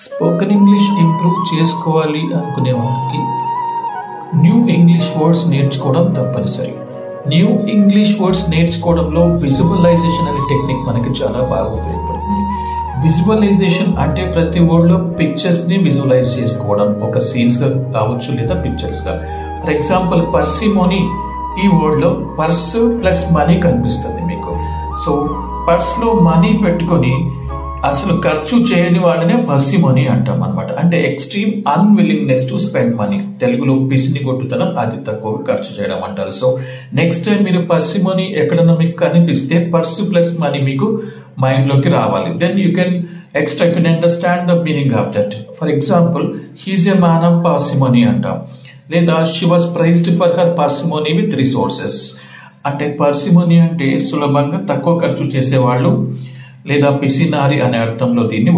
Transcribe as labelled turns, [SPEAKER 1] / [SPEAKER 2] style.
[SPEAKER 1] Spoken English improve చేసుకోవాలి అనుకునే వారికి న్యూ ఇంగ్లీష్ వర్డ్స్ నేర్చుకోవడం తప్పనిసరి. న్యూ ఇంగ్లీష్ వర్డ్స్ నేర్చుకోవడంలో విజువలైజేషన్ అనే టెక్నిక్ మనకి చాలా బాగా ఉపయోగపడుతుంది. విజువలైజేషన్ అంటే ప్రతి వర్డ్లో పిక్చర్స్ని విజువలైజ్ చేసుకోవడం, ఒక సీన్స్గా కావచ్చు లేదా పిక్చర్స్గా. ఫర్ ఎగ్జాంపుల్ పర్సిమోనీ, ఈ వర్డ్లో పర్స్ ప్లస్ మనీ కనిపిస్తుంది మీకు. సో పర్స్లో మనీ పెట్టుకొని అసలు ఖర్చు చేయని వాళ్ళనే పర్సిమోనీ అంటాం అనమాట. అంటే extreme unwillingness to spend money, తెలుగులో పిసిని కొట్టుతనం, అతి తక్కువ ఖర్చు చేయడం అంటారు. సో నెక్స్ట్ టైం మీరు పర్సిమోనీ ఎక్కడన్నా మీకు కనిపిస్తే పర్సు ప్లస్ మనీ మీకు మైండ్లోకి రావాలి. Then you can understand the meaning of that. For example, he's a man of parsimony అంటాం, లేదా she was prized for her parsimony with resources. అంటే పార్సిమోనీ అంటే సులభంగా తక్కువ ఖర్చు చేసేవాళ్ళు లేదా పిసినారి అనే అర్థంలో దీన్ని